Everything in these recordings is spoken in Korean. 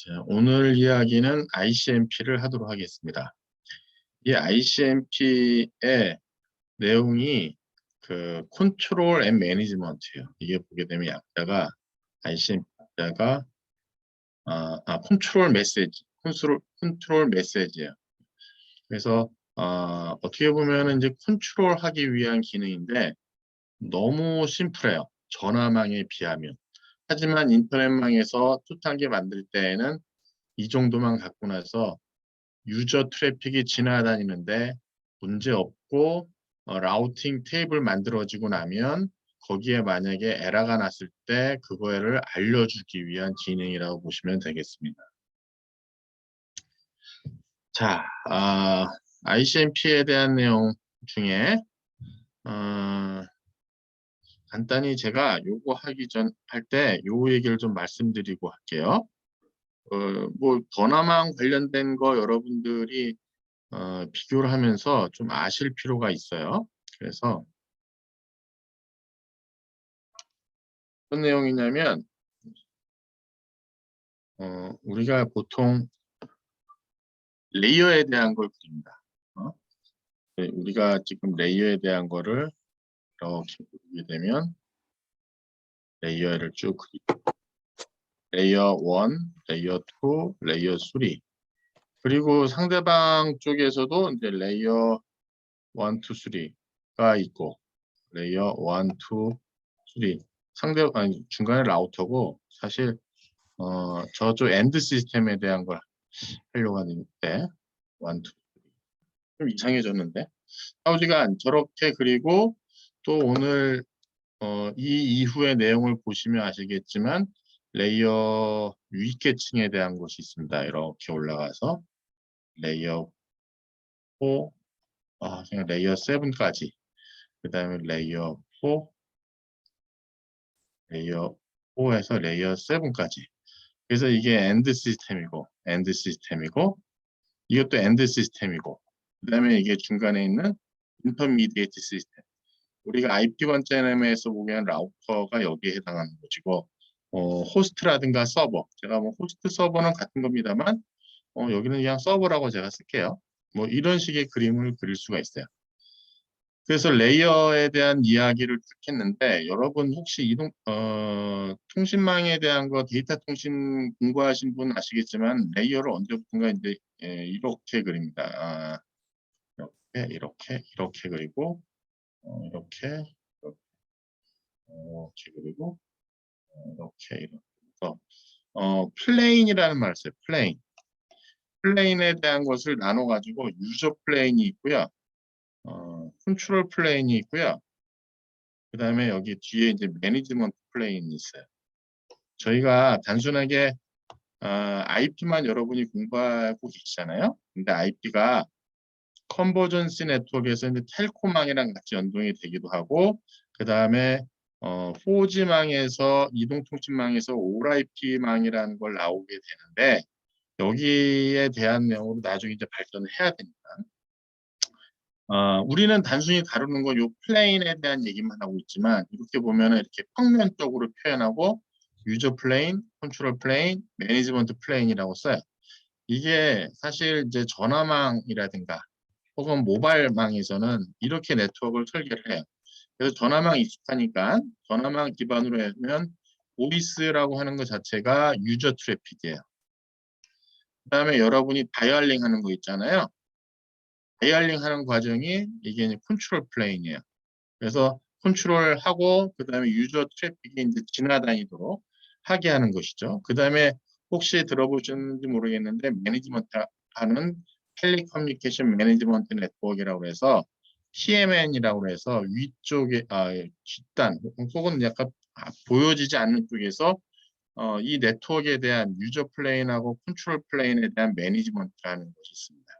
자, 오늘 이야기는 ICMP를 하도록 하겠습니다. 이 ICMP의 내용이 그 컨트롤 앤 매니지먼트예요. 이게 보게 되면 약자가 ICMP 약자가 컨트롤 메시지, 컨트롤 메시지예요. 그래서 어떻게 보면 이제 컨트롤하기 위한 기능인데 너무 심플해요. 전화망에 비하면. 하지만 인터넷망에서 투탕기 만들 때에는 이 정도만 갖고 나서 유저 트래픽이 지나다니는데 문제 없고 라우팅 테이블 만들어지고 나면 거기에 만약에 에러가 났을 때 그거를 알려주기 위한 기능이라고 보시면 되겠습니다. 자, ICMP에 대한 내용 중에 간단히 제가 요거 하기 전 할 때 요 얘기를 좀 말씀드리고 할게요. 뭐 번화망 관련된 거 여러분들이 비교를 하면서 좀 아실 필요가 있어요. 그래서 어떤 내용이냐면 우리가 보통 레이어에 대한 걸 그립니다. 네, 우리가 지금 레이어에 대한 거를 이렇게 그리게 되면 레이어를 쭉 그리고 레이어 1, 레이어 2, 레이어 3 그리고 상대방 쪽에서도 이제 레이어 1, 2, 3가 있고 레이어 1, 2, 3 중간에 라우터고 사실 저쪽 엔드 시스템에 대한 걸 하려고 하는데 1, 2, 좀 이상해졌는데 우리가 저렇게 그리고 또 오늘 이 이후의 내용을 보시면 아시겠지만 레이어 위계층에 대한 것이 있습니다. 이렇게 올라가서 레이어 4, 그냥 레이어 7까지 그 다음에 레이어 4, 레이어 4에서 레이어 7까지 그래서 이게 엔드 시스템이고 이것도 엔드 시스템이고 그 다음에 이게 중간에 있는 인터미디에이트 시스템 우리가 IP 번째에서 보면 라우터가 여기에 해당하는 것이고 호스트라든가 서버 제가 뭐 호스트 서버는 같은 겁니다만 여기는 그냥 서버라고 제가 쓸게요. 뭐 이런 식의 그림을 그릴 수가 있어요. 그래서 레이어에 대한 이야기를 쭉 했는데 여러분 혹시 통신망에 대한 거 데이터 통신 공부하신 분 아시겠지만 레이어를 언제부턴가 이제 이렇게 그립니다. 이렇게 그리고 이렇게 그리고 이렇게 그래서 플레인이라는 말을 써요. 플레인에 대한 것을 나눠 가지고 유저 플레인이 있고요. 컨트롤 플레인이 있고요. 그 다음에 여기 뒤에 이제 매니지먼트 플레인이 있어요. 저희가 단순하게 IP만 여러분이 공부하고 계시잖아요. 근데 IP가 컨버전스 네트워크에서 이제 텔코망이랑 같이 연동이 되기도 하고, 그 다음에 4G망에서 이동통신망에서 ORIP망이라는 걸 나오게 되는데 여기에 대한 내용으로 나중에 이제 발전을 해야 됩니다. 우리는 단순히 다루는 건 요 플레인에 대한 얘기만 하고 있지만 이렇게 보면은 이렇게 평면적으로 표현하고 유저 플레인, 컨트롤 플레인, 매니지먼트 플레인이라고 써요. 이게 사실 이제 전화망이라든가 혹은 모바일망에서는 이렇게 네트워크를 설계를 해요. 그래서 전화망 익숙하니까 전화망 기반으로 하면 보이스라고 하는 것 자체가 유저 트래픽이에요. 그 다음에 여러분이 다이얼링 하는 거 있잖아요. 다이얼링 하는 과정이 이게 이제 컨트롤 플레인이에요. 그래서 컨트롤하고 그 다음에 유저 트래픽이 이제 지나다니도록 하게 하는 것이죠. 그 다음에 혹시 들어보셨는지 모르겠는데 매니지먼트 하는 텔레커뮤니케이션 매니지먼트 네트워크라고 해서 TMN이라고 해서 위쪽에 뒷단 혹은 약간 보여지지 않는 쪽에서 이 네트워크에 대한 유저 플레인하고 컨트롤 플레인에 대한 매니지먼트라는 것이 있습니다.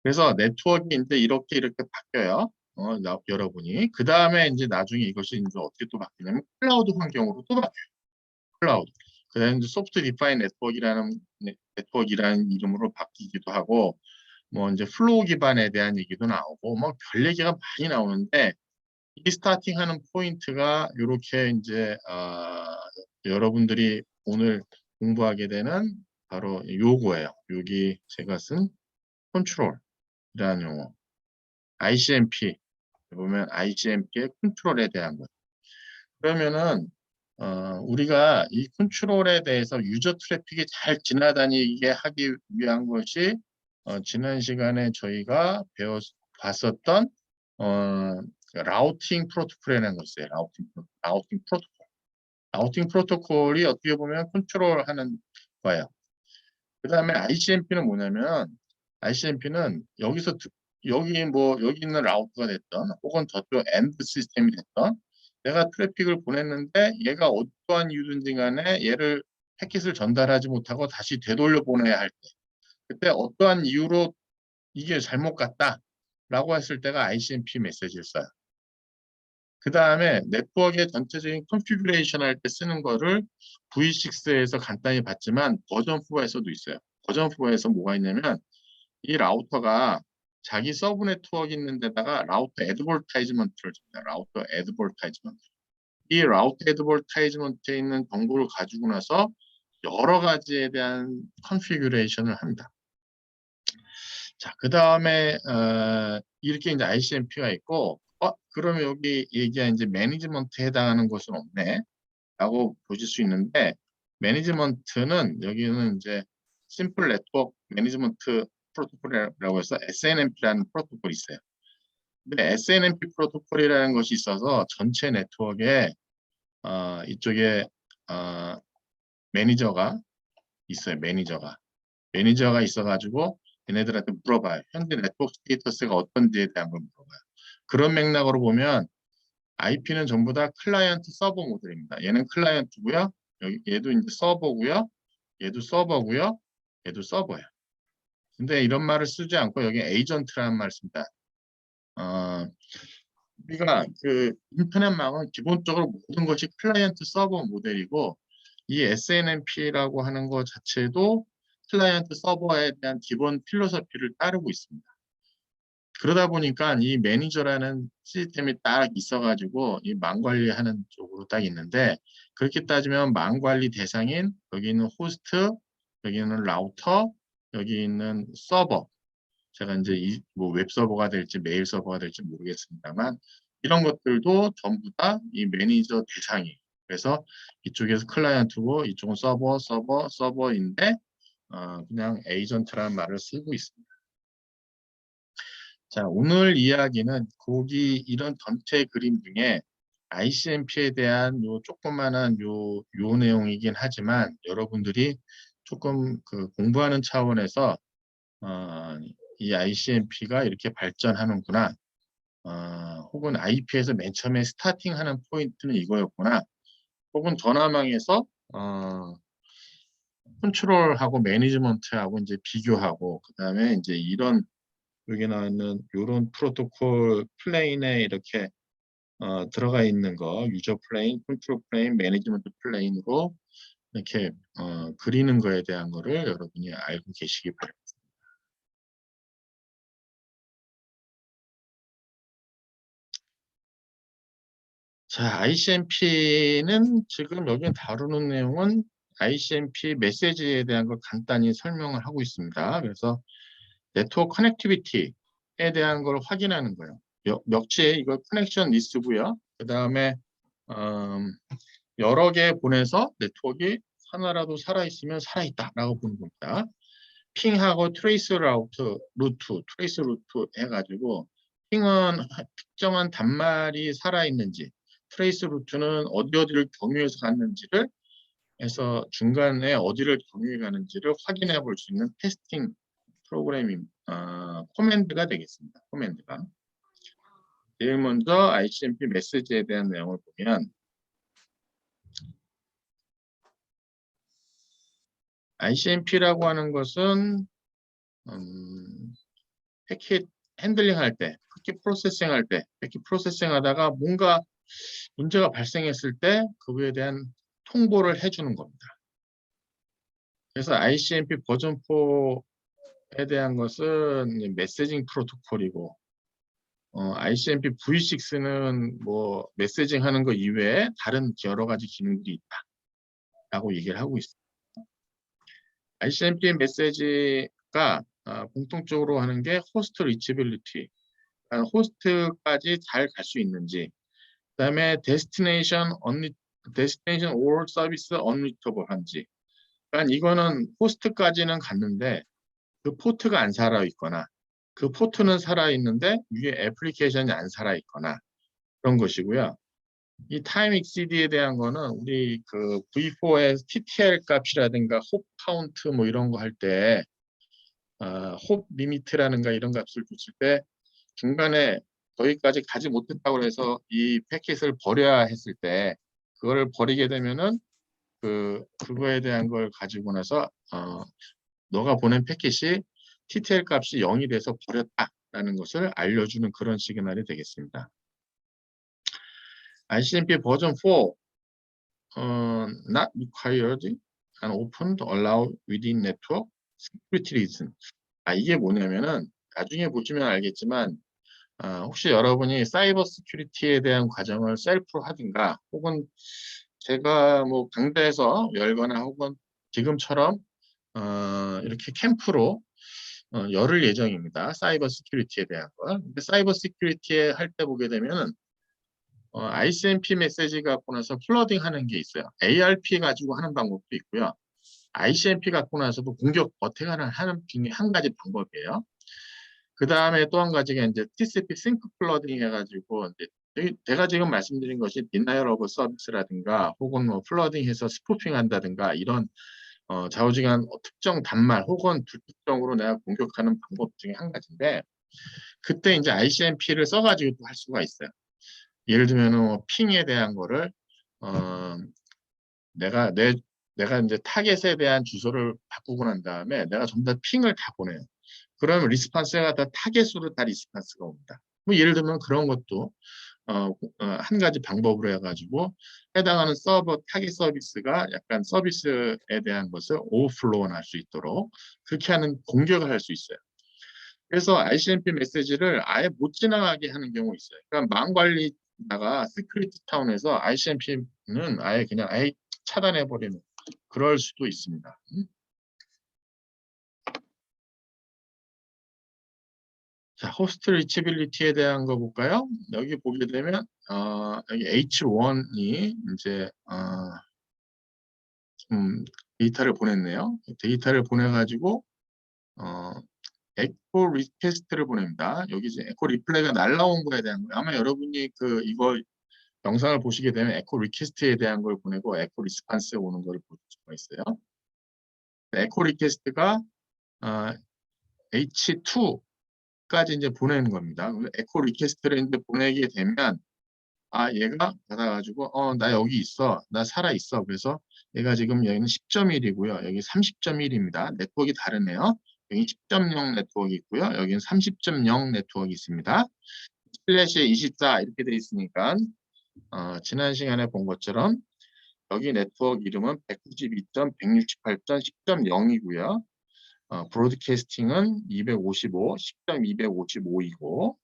그래서 네트워크가 이제 이렇게 바뀌어요. 여러분이. 그 다음에 이제 나중에 이것이 이제 어떻게 또 바뀌냐면 클라우드 환경으로 또 바뀌어요. 클라우드. 그 다음에 이제 소프트 디파인 네트워크이라는 이름으로 바뀌기도 하고, 뭐 이제 플로우 기반에 대한 얘기도 나오고, 뭐 별 얘기가 많이 나오는데, 이 스타팅 하는 포인트가 이렇게 이제, 여러분들이 오늘 공부하게 되는 바로 요거예요. 여기 제가 쓴 컨트롤이라는 용어. ICMP 보면 ICMP의 컨트롤에 대한 것. 그러면은 우리가 이 컨트롤에 대해서 유저 트래픽이 잘 지나다니게 하기 위한 것이 지난 시간에 저희가 봤었던 라우팅 프로토콜이라는 거 있어요. 라우팅 프로토콜. 라우팅 프로토콜이 어떻게 보면 컨트롤하는 거예요. 그 다음에 ICMP는 뭐냐면 ICMP는 여기 있는 라우터가 됐던 혹은 저쪽 엔드 시스템이 됐던 내가 트래픽을 보냈는데 얘가 어떠한 이유든지 간에 얘를 패킷을 전달하지 못하고 다시 되돌려 보내야 할 때 그때 어떠한 이유로 이게 잘못 갔다라고 했을 때가 ICMP 메시지를 써요. 그 다음에 네트워크의 전체적인 컨피규레이션 할 때 쓰는 거를 V6에서 간단히 봤지만 버전 4에서도 있어요. 버전 4에서 뭐가 있냐면 이 라우터가 자기 서브 네트워크 있는 데다가 라우터 애드버타이즈먼트를 줍니다. 라우터 애드버타이즈먼트. 이 라우터 애드버타이즈먼트에 있는 정보를 가지고 나서 여러 가지에 대한 컨피규레이션을 합니다. 자, 그 다음에 이렇게 이제 ICMP가 있고, 그러면 여기 얘기한 이제 매니지먼트에 해당하는 것은 없네, 라고 보실 수 있는데, 매니지먼트는 여기는 이제 심플 네트워크 매니지먼트 프로토콜이라고 해서 SNMP라는 프로토콜이 있어요. 근데 SNMP 프로토콜이라는 것이 있어서 전체 네트워크에 이쪽에 매니저가 있어요. 매니저가 있어가지고 얘네들한테 물어봐요. 현재 네트워크 스테이터스가 어떤지에 대한 걸 물어봐요. 그런 맥락으로 보면 IP는 전부 다 클라이언트 서버 모델입니다. 얘는 클라이언트고요. 얘도 이제 서버고요. 얘도 서버고요. 얘도 서버예요. 근데 이런 말을 쓰지 않고 여기 에이전트라는 말을 씁니다. 우리가 그 인터넷망은 기본적으로 모든 것이 클라이언트 서버 모델이고 이 SNMP라고 하는 것 자체도 클라이언트 서버에 대한 기본 필로소피를 따르고 있습니다. 그러다 보니까 이 매니저라는 시스템이 딱 있어가지고 이 망 관리하는 쪽으로 딱 있는데 그렇게 따지면 망 관리 대상인 여기 있는 호스트, 여기 있는 라우터, 여기 있는 서버 제가 이제 뭐 웹서버가 될지 메일 서버가 될지 모르겠습니다만 이런 것들도 전부 다 이 매니저 대상이에요. 그래서 이쪽에서 클라이언트고 이쪽은 서버인데 그냥 에이전트라는 말을 쓰고 있습니다. 자, 오늘 이야기는 거기 이런 전체 그림 중에 ICMP에 대한 요 조그만한 요 내용이긴 하지만 여러분들이 조금 그 공부하는 차원에서 이 ICMP가 이렇게 발전하는구나. 혹은 IP에서 맨 처음에 스타팅하는 포인트는 이거였구나. 혹은 전화망에서 컨트롤하고 매니지먼트하고 이제 비교하고 그다음에 이제 이런 여기 나오는 이런 프로토콜 플레인에 이렇게 들어가 있는 거 유저 플레인, 컨트롤 플레인, 매니지먼트 플레인으로 이렇게 그리는 거에 대한 거를 여러분이 알고 계시기 바랍니다. 자, ICMP는 지금 여기 다루는 내용은 ICMP 메시지에 대한 걸 간단히 설명을 하고 있습니다. 그래서 네트워크 커넥티비티에 대한 걸 확인하는 거예요. 역시 이거 커넥션 리스트고요. 그 다음에 여러 개 보내서 네트워크가 하나라도 살아있으면 살아있다라고 보는 겁니다. 핑하고 트레이스 루트 해가지고 핑은 특정한 단말이 살아있는지 트레이스 루트는 어디를 경유해서 갔는지를 해서 중간에 어디를 경유해 가는지를 확인해 볼 수 있는 테스팅 프로그램이 코맨드가 되겠습니다. 코맨드가. 제일 먼저 ICMP 메시지에 대한 내용을 보면 ICMP라고 하는 것은 패킷 핸들링 할 때, 패킷 프로세싱 할 때, 패킷 프로세싱 하다가 뭔가 문제가 발생했을 때 그거에 대한 통보를 해주는 겁니다. 그래서 ICMP 버전 4에 대한 것은 메시징 프로토콜이고 ICMP V6는 뭐 메시징 하는 거 이외에 다른 여러 가지 기능들이 있다라고 얘기를 하고 있습니다. ICMP 메시지가 공통적으로 하는 게 호스트 리치빌리티, 호스트까지 잘 갈 수 있는지, 그다음에 데스티네이션 or 서비스 언리처블 한지. 그러니까 이거는 호스트까지는 갔는데 그 포트가 안 살아 있거나 그 포트는 살아 있는데 위에 애플리케이션이 안 살아 있거나 그런 것이고요. 이 타임 익시드에 대한 거는 우리 그 V4의 TTL 값이라든가 홉 카운트 뭐 이런 거 할 때 홉 리미트라는가 이런 값을 줬을 때 중간에 거기까지 가지 못했다고 해서 이 패킷을 버려야 했을 때 그거를 버리게 되면은 그거에 대한 걸 가지고 나서 너가 보낸 패킷이 TTL 값이 0이 돼서 버렸다라는 것을 알려주는 그런 시그널이 되겠습니다. ICMP 버전 4 not required and opened allowed within network security reason. 이게 뭐냐면은 나중에 보시면 알겠지만 혹시 여러분이 사이버 시큐리티에 대한 과정을 셀프로 하든가 혹은 제가 뭐 강좌에서 열거나 혹은 지금처럼 이렇게 캠프로 열을 예정입니다. 사이버 시큐리티에 대한 거. 근데 사이버 시큐리티에 할 때 보게 되면은 ICMP 메시지 갖고 나서 플러딩 하는 게 있어요. ARP 가지고 하는 방법도 있고요. ICMP 갖고 나서도 공격 어택 하는 중에 한 가지 방법이에요. 그 다음에 또 한 가지가 이제 TCP 싱크 플러딩 해가지고 제가 지금 말씀드린 것이 denial of service라든가 혹은 뭐 플러딩해서 스푸핑 한다든가 이런 좌우지간 특정 단말 혹은 불특정으로 내가 공격하는 방법 중에 한 가지인데 그때 이제 ICMP를 써가지고 또 할 수가 있어요. 예를 들면은 뭐 핑에 대한 거를 어, 내가 이제 타겟에 대한 주소를 바꾸고 난 다음에 내가 전부 다 핑을 다 보내요. 그러면 리스판스가 다 타겟으로 다 리스판스가 옵니다. 뭐 예를 들면 그런 것도 한 가지 방법으로 해가지고 해당하는 서버 타깃 서비스가 약간 서비스에 대한 것을 오버플로우 할 수 있도록 그렇게 하는 공격을 할 수 있어요. 그래서 ICMP 메시지를 아예 못 지나가게 하는 경우 있어요. 그러니까 망 관리자가 시큐리티 타운에서 ICMP는 아예 차단해 버리는 그럴 수도 있습니다. 자, 호스트 리치빌리티에 대한 거 볼까요? 여기 보게 되면 여기 H1이 이제 데이터를 보냈네요. 데이터를 보내가지고 어, 에코 리퀘스트를 보냅니다. 여기 이제 에코 리플레이가 날라온 거에 대한 거예요. 아마 여러분이 이거 영상을 보시게 되면 에코 리퀘스트에 대한 걸 보내고 에코 리스판스에 오는 걸 볼 수가 있어요. 에코 리퀘스트가 H2까지 이제 보내는 겁니다. 에코 리퀘스트를 이제 보내게 되면 얘가 받아가지고 나 여기 있어. 나 살아 있어. 그래서 얘가 지금 여기는 10.1이고요. 여기 30.1입니다. 네트워크가 다르네요. 여기 10.0 네트워크 있고요. 여기는 30.0 네트워크 있습니다. 슬래시 24 이렇게 돼 있으니까 지난 시간에 본 것처럼 여기 네트워크 이름은 192.168.10.0이고요. 브로드캐스팅은 255, 10.255이고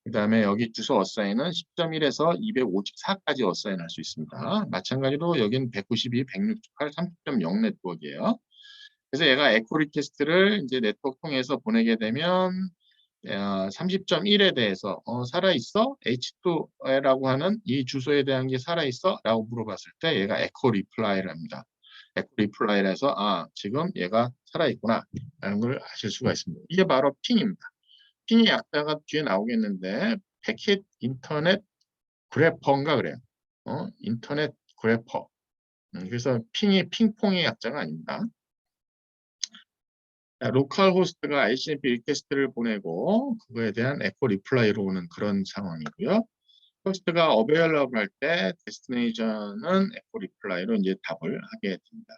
그 다음에 여기 주소 어사인은 10.1에서 254까지 어사인 할 수 있습니다. 마찬가지로 여기는 192, 168, 30.0 네트워크예요. 그래서 얘가 에코 리퀘스트를 이제 네트워크 통해서 보내게 되면 30.1에 대해서 살아있어? H2라고 하는 이 주소에 대한 게 살아있어? 라고 물어봤을 때 얘가 에코 리플라이를 합니다. 에코 리플라이를 해서 지금 얘가 살아있구나 라는 걸 아실 수가 있습니다. 이게 바로 핑입니다. 핑의 약자가 뒤에 나오겠는데 패킷 인터넷 그래퍼인가 그래요. 인터넷 그래퍼. 그래서 핑이 핑퐁의 약자가 아닙니다. 로컬 호스트가 ICMP 리퀘스트를 보내고 그거에 대한 에코 리플라이로 오는 그런 상황이고요. 호스트가 어베일러블 할 때 데스티네이션은 에코 리플라이로 이제 답을 하게 됩니다.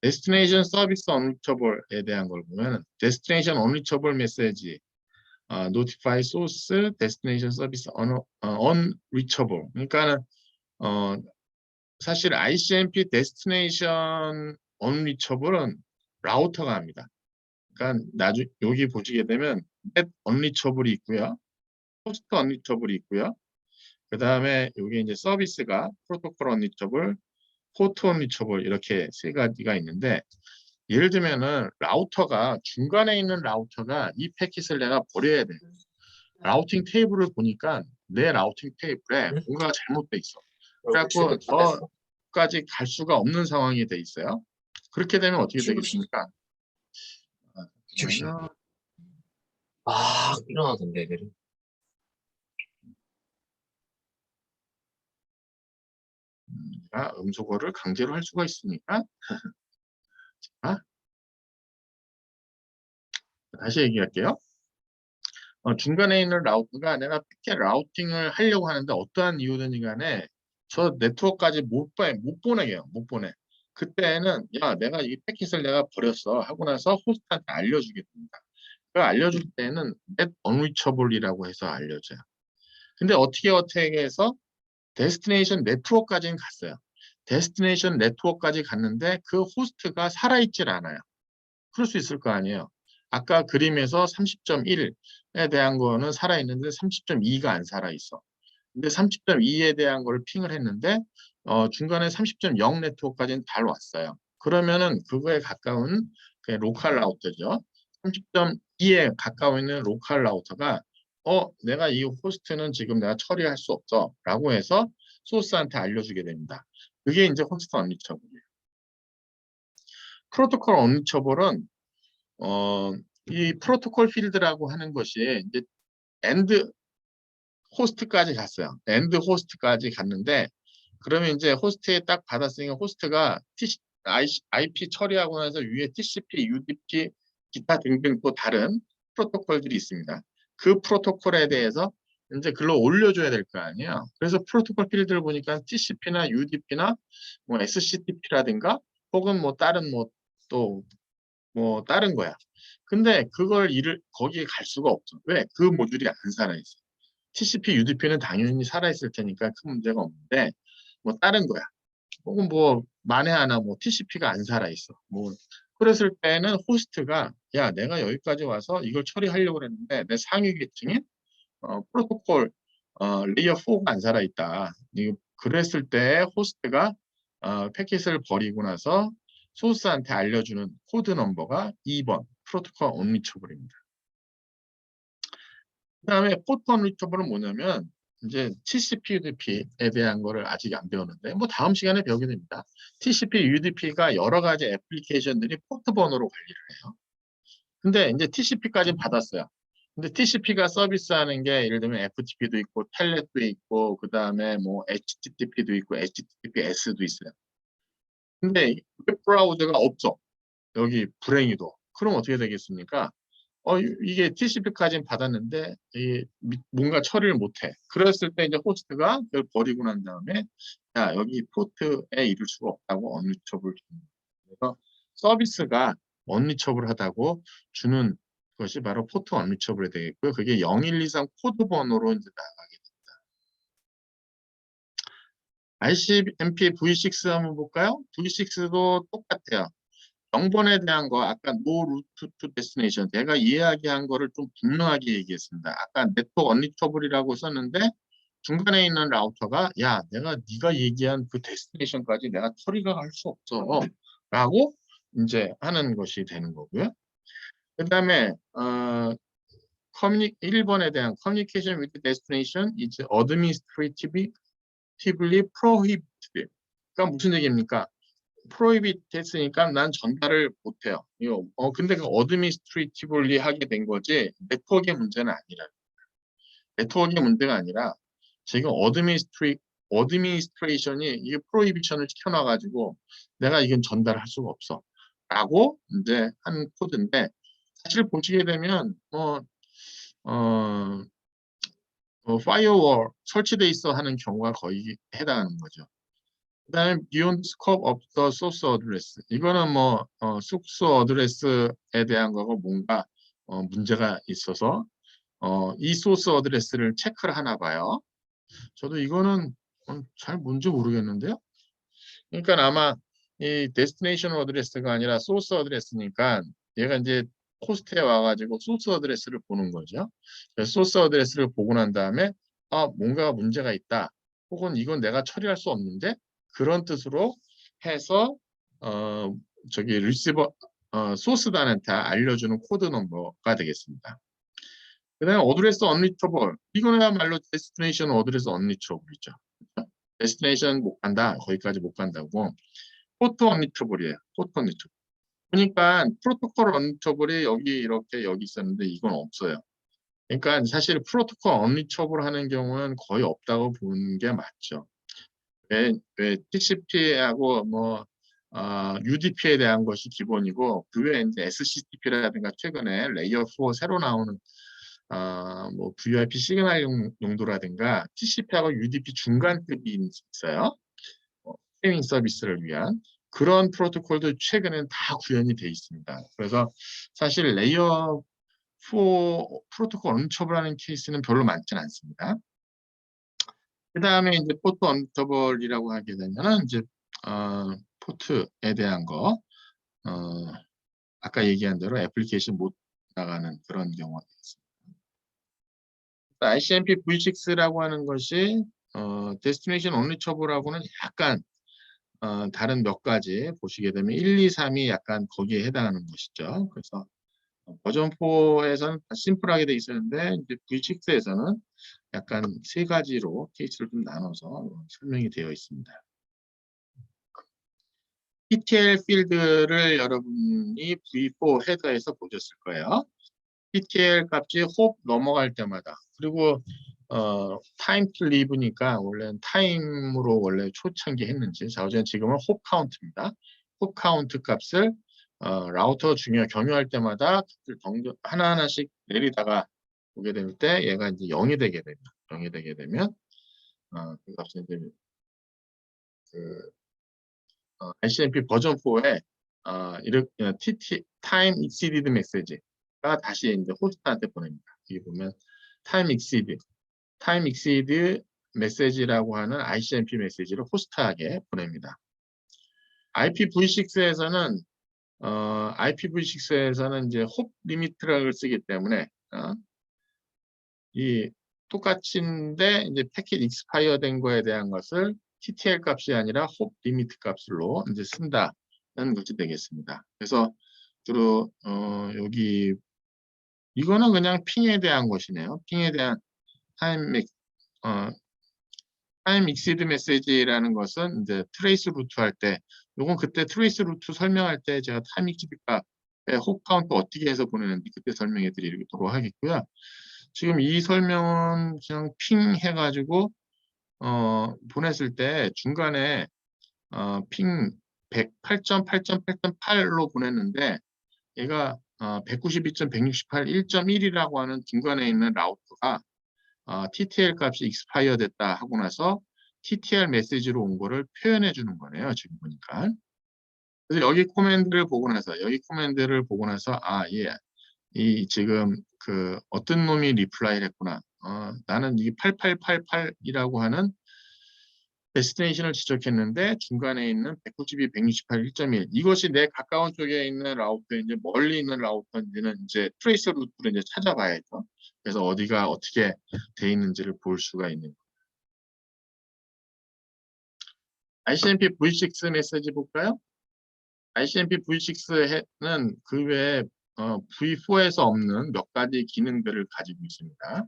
데스티네이션 서비스 언리처블에 대한 걸 보면 데스티네이션 언리처블 메시지 notify source destination service unreachable. 그러니까는 사실 ICMP destination unreachable은 라우터가 합니다. 그러니까 여기 보시게 되면 net unreachable이 있고요, host unreachable이 있고요. 그 다음에 여기 이제 서비스가 프로토콜 unreachable, 포트 언리처블 이렇게 세 가지가 있는데 예를 들면은 라우터가 중간에 있는 라우터가 이 패킷을 내가 버려야 돼. 라우팅 테이블을 보니까 내 라우팅 테이블에 응? 뭔가가 잘못돼 있어. 혹시 그래갖고 다 됐어? 저까지 갈 수가 없는 상황이 돼 있어요. 그렇게 되면 어떻게 지금 되겠습니까? 지금 잠깐만요. 일어나던데 애들이. 내가 음소거를 강제로 할 수가 있으니까 자, 다시 얘기할게요. 중간에 있는 라우터가 내가 패킷 라우팅을 하려고 하는데 어떠한 이유든지 간에 저 네트워크까지 못 보내게요. 못 보내. 그때는 야 내가 이 패킷을 내가 버렸어 하고 나서 호스트한테 알려주게 됩니다. 그 알려줄 때는 net unreachable이라고 해서 알려줘요. 근데 어떻게 해서 데스티네이션 네트워크까지는 갔어요. 데스티네이션 네트워크까지 갔는데 그 호스트가 살아있질 않아요. 그럴 수 있을 거 아니에요. 아까 그림에서 30.1에 대한 거는 살아있는데 30.2가 안 살아있어. 근데 30.2에 대한 걸 핑을 했는데 중간에 30.0 네트워크까지는 잘 왔어요. 그러면은 그거에 가까운 그 로컬 라우터죠. 30.2에 가까워 있는 로컬 라우터가 내가 이 호스트는 지금 내가 처리할 수 없어 라고 해서 소스한테 알려주게 됩니다. 그게 이제 호스트 언리처블이에요. 프로토콜 언리처블은 이 프로토콜 필드라고 하는 것이 이제 엔드 호스트까지 갔어요. 엔드 호스트까지 갔는데 그러면 이제 호스트에 딱 받았으니까 호스트가 IP 처리하고 나서 위에 TCP, UDP, 기타 등등 또 다른 프로토콜들이 있습니다. 그 프로토콜에 대해서 이제 글로 올려줘야 될 거 아니에요. 그래서 프로토콜 필드를 보니까 TCP나 UDP나 뭐 SCTP라든가 혹은 뭐 다른 뭐 다른 거야. 근데 그걸 거기에 갈 수가 없죠. 왜? 그 모듈이 안 살아있어. TCP, UDP는 당연히 살아있을 테니까 큰 문제가 없는데 뭐 다른 거야. 혹은 뭐 만에 하나 뭐 TCP가 안 살아있어. 뭐 그랬을 때는 호스트가 야 내가 여기까지 와서 이걸 처리하려고 했는데 내 상위 계층인 프로토콜 레이어 4가 안 살아있다. 그랬을 때 호스트가 패킷을 버리고 나서 소스한테 알려주는 코드 넘버가 2번 프로토콜 언리처블입니다. 그다음에 포트 언리처블은 뭐냐면 이제 TCP, UDP에 대한 거를 아직 안 배웠는데 뭐 다음 시간에 배우게 됩니다. TCP, UDP가 여러 가지 애플리케이션들이 포트 번호로 관리를 해요. 근데 이제 TCP까지 받았어요. 근데 TCP가 서비스하는 게 예를 들면 FTP도 있고 텔넷도 있고 그다음에 뭐 HTTP도 있고 HTTPS도 있어요. 근데 웹브라우저가 없죠. 여기 불행히도. 그럼 어떻게 되겠습니까? 이게 TCP까지는 받았는데 뭔가 처리를 못해. 그랬을 때 이제 호스트가 그걸 버리고 난 다음에 야 여기 포트에 이룰 수가 없다고 언리처블 그래서 서비스가 언리처블하다고 주는 것이 바로 포트 언리처블이 되겠고요. 그게 0123 코드 번호로 이제 나가게 됩니다. ICMP V6 한번 볼까요? V6도 똑같아요. 0번에 대한 거 아까 no route to destination 내가 이야기한 거를 좀 분명하게 얘기했습니다. 아까 네트워크 언리처블이라고 썼는데 중간에 있는 라우터가 야 내가 네가 얘기한 그 데스티네이션까지 내가 처리가 할 수 없어 라고 이제 하는 것이 되는 거고요. 그 다음에 1번에 대한 communication with destination is administratively prohibited. 그러니까 무슨 얘기입니까? 프로이빗 했으니까 난 전달을 못해요. 근데 그 어드미니스트레이티블리 하게 된 거지 네트워크의 문제는 아니라 네트워크의 문제가 아니라 지금 어드미니스트레이션이 이게 프로이비션을 시켜놔가지고 내가 이건 전달할 수가 없어. 라고 이제 한 코드인데 사실 보시게 되면 어, 파이어월 설치돼 있어 하는 경우가 거의 해당하는 거죠. 그다음에 beyond scope of the source address. 이거는 뭐 source address에 대한 거고 뭔가 문제가 있어서 이 source address를 체크를 하나 봐요. 저도 이거는 잘 뭔지 모르겠는데요. 그러니까 아마 이 destination address가 아니라 source address니까 얘가 이제 호스트에 와가지고 source address를 보는 거죠. 그래서 source address를 보고 난 다음에 뭔가 문제가 있다. 혹은 이건 내가 처리할 수 없는데 그런 뜻으로 해서 저기 리시버 소스단한테 알려주는 코드 넘버가 되겠습니다. 그다음에 어드레스 언리처블, 이거야말로 데스티네이션 어드레스 언리처블이죠. 데스티네이션 못 간다, 거기까지 못 간다고. 포트 언리처블이에요. 포트 언리처블. 그러니까 프로토콜 언리처블이 여기 있었는데 이건 없어요. 그러니까 사실 프로토콜 언리처블 하는 경우는 거의 없다고 보는 게 맞죠. 왜 TCP하고 뭐 UDP에 대한 것이 기본이고 그 외에 이제 SCTP라든가 최근에 레이어 4 새로 나오는 뭐 VoIP 시그널 용도라든가 TCP하고 UDP 중간급이 있어요. 스트리밍 서비스를 위한 그런 프로토콜도 최근엔 다 구현이 돼 있습니다. 그래서 사실 레이어 4 프로토콜 언처블하는 케이스는 별로 많지는 않습니다. 그 다음에 이제 포트 언터블이라고 하게 되면은 이제 포트에 대한 거 아까 얘기한 대로 애플리케이션 못 나가는 그런 경우가 있습니다. ICMP V6라고 하는 것이 데스티네이션 only 처벌하고는 약간 다른 몇 가지 보시게 되면 1, 2, 3이 약간 거기에 해당하는 것이죠. 그래서 버전 4에서는 심플하게 돼 있었는데 이제 V6에서는 약간 세 가지로 케이스를 좀 나눠서 설명이 되어 있습니다. TTL 필드를 여러분이 V4 헤더에서 보셨을 거예요. TTL 값이 홉 넘어갈 때마다 그리고 타임 투 리브니까 원래는 타임으로 원래 초창기 했는지 자 어제 지금은 홉 카운트입니다. 홉 카운트 값을 라우터 경유할 때마다 하나하나씩 내리다가 보게 될 때 얘가 이제 0이 되게 됩니다. 0이 되게 되면 그 값은 이제 그 ICMP 버전 4에 이렇게 TT 타임 exceeded 메시지가 다시 이제 호스트한테 보냅니다. 여기 보면 타임 exceed 메시지라고 하는 ICMP 메시지를 호스트에게 보냅니다. IPv6에서는 이제 홉 리미트를 쓰기 때문에 이 똑같은데 이제 패킷 익스파이어 된 거에 대한 것을 TTL 값이 아니라 홉 리미트 값으로 이제 쓴다는 것이 되겠습니다. 그래서 주로 여기 이거는 그냥 핑에 대한 것이네요. 핑에 대한 타임 익시드 메시지라는 것은 이제 트레이스 루트 할 때, 요건 그때 트레이스 루트 설명할 때 제가 타임 익시드 값의 홉 카운트 어떻게 해서 보내는지 그때 설명해 드리도록 하겠고요. 지금 이 설명은 그냥 핑 해가지고 보냈을 때 중간에 핑 108.8.8.8로 보냈는데 얘가 192.168 1.1이라고 하는 중간에 있는 라우터가 TTL 값이 익스파이어 됐다 하고 나서 TTL 메시지로 온 거를 표현해 주는 거네요. 지금 보니까. 그래서 여기 코맨드를 보고 나서 예. 이 지금 그 어떤 놈이 리플라이를 했구나. 나는 이 8888이라고 하는 데스티네이션을 지적했는데 중간에 있는 192, 168, 1.1 이것이 내 가까운 쪽에 있는 라우터인지 멀리 있는 라우터인지는 이제 트레이스 루트를 이제 찾아봐야죠. 그래서 어디가 어떻게 돼 있는지를 볼 수가 있는 거예요. ICMP V6 메시지 볼까요? ICMP V6는 그 외에 V4에서 없는 몇 가지 기능들을 가지고 있습니다.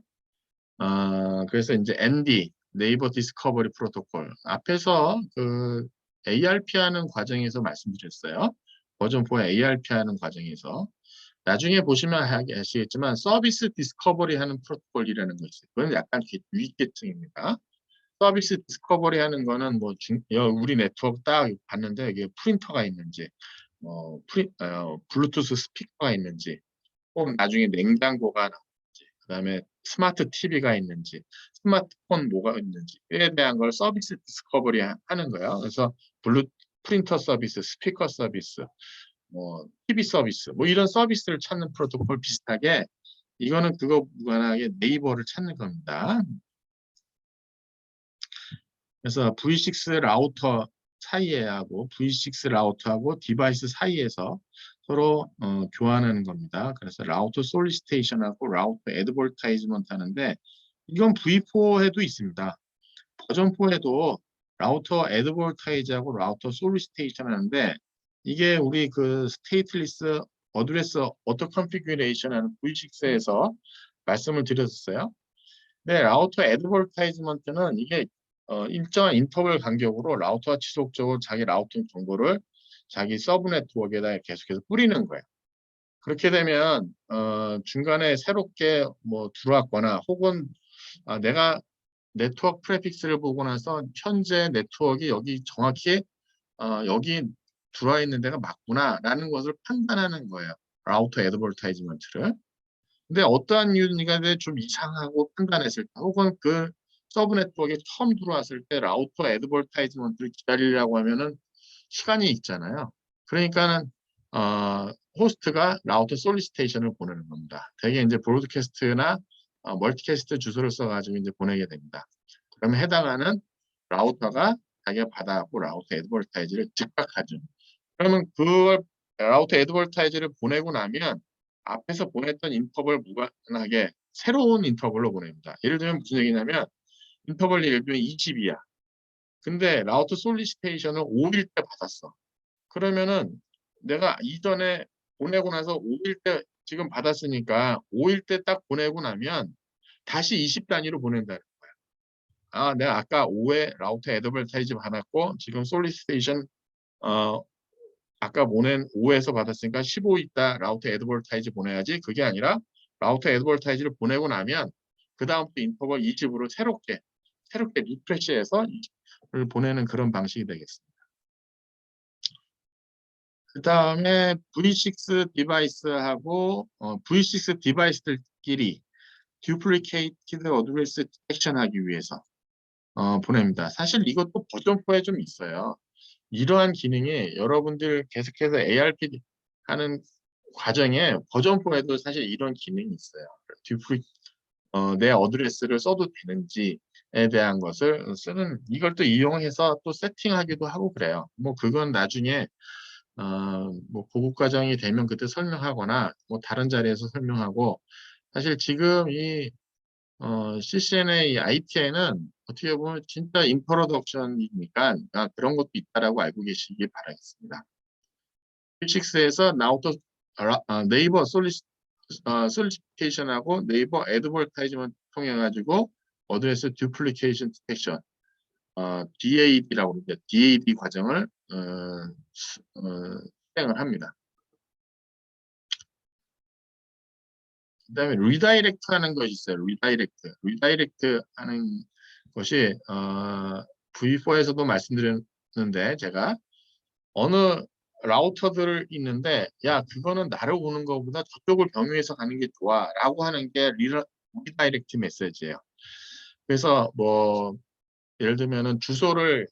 그래서 이제 ND, 네이버 디스커버리 프로토콜. 앞에서 그 ARP 하는 과정에서 말씀드렸어요. 버전 4 ARP 하는 과정에서. 나중에 보시면 아시겠지만 서비스 디스커버리 하는 프로토콜이라는 것이 있어요. 그건 약간 위계층입니다. 서비스 디스커버리 하는 거는 뭐 우리 네트워크 딱 봤는데 이게 프린터가 있는지 블루투스 스피커가 있는지 혹은 나중에 냉장고가 나오는지 그다음에 스마트 TV가 있는지 스마트폰 뭐가 있는지에 대한 걸 서비스 디스커버리 하는 거예요. 그래서 프린터 서비스, 스피커 서비스, 뭐 TV 서비스 뭐 이런 서비스를 찾는 프로토콜 비슷하게 이거는 그거 무관하게 네이버를 찾는 겁니다. 그래서 V6 라우터 사이에하고 V6 라우터하고 디바이스 사이에서 서로 교환하는 겁니다. 그래서 라우터 솔리스테이션하고 라우터 애드버타이즈먼트 하는데 이건 V4에도 있습니다. 버전 4에도 라우터 애드버타이즈하고 라우터 솔리시테이션 하는데 이게 우리 그 스테이트리스 어드레스 오토 컨피규레이션 하는 V6에서 말씀을 드렸었어요. 네, 라우터 애드버타이즈먼트는 이게 일정한 인터벌 간격으로 라우터가 지속적으로 자기 라우팅 정보를 자기 서브 네트워크에다 계속해서 뿌리는 거예요. 그렇게 되면 중간에 새롭게 뭐 들어왔거나 혹은 내가 네트워크 프레픽스를 보고 나서 현재 네트워크가 여기 정확히 여기 들어와 있는 데가 맞구나라는 것을 판단하는 거예요. 라우터 애드버타이즈먼트를. 근데 어떠한 이유가 좀 이상하고 판단했을 때 혹은 그 서브 네트워크에 처음 들어왔을 때 라우터 애드버타이즈먼트를 기다리려고 하면은 시간이 있잖아요. 그러니까는 호스트가 라우터 솔리시테이션을 보내는 겁니다. 대개 이제 브로드캐스트나 멀티캐스트 주소를 써가지고 이제 보내게 됩니다. 그러면 해당하는 라우터가 자기가 받아갖고 라우터 애드버타이즈를 즉각하죠. 그러면 그걸 라우터 애드버타이즈를 보내고 나면 앞에서 보냈던 인터벌 무관하게 새로운 인터벌로 보냅니다. 예를 들면 무슨 얘기냐면 인터벌이 예를 들면 20이야. 근데 라우터 솔리시테이션을 5일 때 받았어. 그러면은 내가 이전에 보내고 나서 5일 때 지금 받았으니까 5일 때 딱 보내고 나면 다시 20 단위로 보낸다는 거야. 내가 아까 5회 라우터 애드버타이즈 받았고 지금 솔리시테이션 어, 아까 보낸 5에서 받았으니까 15 있다 라우터 애드버타이즈 보내야지. 그게 아니라 라우터 애드버타이즈를 보내고 나면 그 다음부터 인터벌 20으로 새롭게 리프레시해서 를 보내는 그런 방식이 되겠습니다. 그 다음에 V6 디바이스하고 V6 디바이스들끼리 duplicated 어드레스 디텍션 하기 위해서 보냅니다. 사실 이것도 버전 4에 좀 있어요. 이러한 기능이 여러분들 계속해서 ARP 하는 과정에 버전 4에도 사실 이런 기능이 있어요. 내 어드레스를 써도 되는지에 대한 것을 쓰는 이걸 또 이용해서 또 세팅하기도 하고 그래요. 뭐 그건 나중에 뭐 보급 과정이 되면 그때 설명하거나 뭐 다른 자리에서 설명하고 사실 지금 이 CCNA, IT에는 어떻게 보면 진짜 인프로덕션이니까 그런 것도 있다라고 알고 계시기 바라겠습니다. P6에서 나우터 네이버 솔리시테이션하고 네이버 애드버타이즈먼트 통해 가지고 어드레스 듀플리케이션 디텍션 DAD라고 그러죠. DAD 과정을 실행을 합니다. 그다음에 리다이렉트 하는 것이 있어요. 리다이렉트 하는 것이 V4에서도 말씀드렸는데 제가 어느 라우터들 있는데 야 그거는 나를 오는 것보다 저쪽을 경유해서 가는 게 좋아라고 하는 게 리다이렉트 메시지예요. 그래서 뭐 예를 들면은 주소를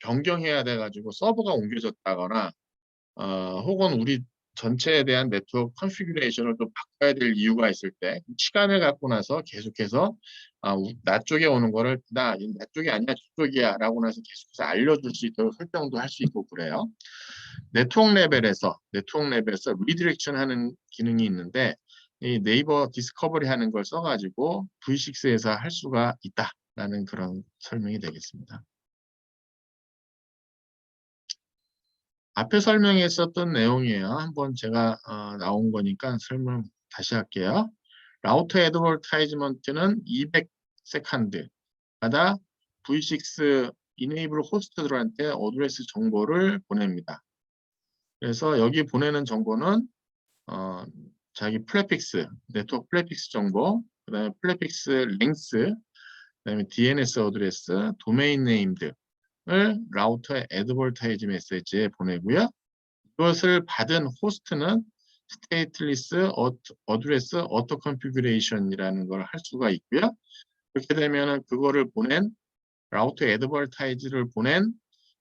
변경해야 돼가지고 서버가 옮겨졌다거나 혹은 우리 전체에 대한 네트워크 컨피규레이션을 또 바꿔야 될 이유가 있을 때 시간을 갖고 나서 계속해서 나 쪽에 오는 거를 나 쪽이 아니야 저쪽이야 라고 나서 계속해서 알려줄 수 있도록 설정도 할 수 있고 그래요. 네트워크 레벨에서 리디렉션 하는 기능이 있는데 이 네이버 디스커버리 하는 걸 써가지고 V6에서 할 수가 있다라는 그런 설명이 되겠습니다. 앞에 설명했었던 내용이에요. 한번 제가 나온 거니까 설명 다시 할게요. 라우터 애드버타이즈먼트는 200세컨드마다 V6 이네이블 호스트들한테 어드레스 정보를 보냅니다. 그래서 여기 보내는 정보는 자기 프레픽스, 네트워크 프레픽스 정보, 그 다음에 프레픽스 랭스, 그 다음에 DNS 어드레스, 도메인 네임들 을 라우터의 애드버타이즈 메시지에 보내고요. 이것을 받은 호스트는 스테이트리스 어드레스 어토 컨피규레이션이라는 걸 할 수가 있고요. 그렇게 되면은 그거를 보낸 라우터 애드버타이즈를 보낸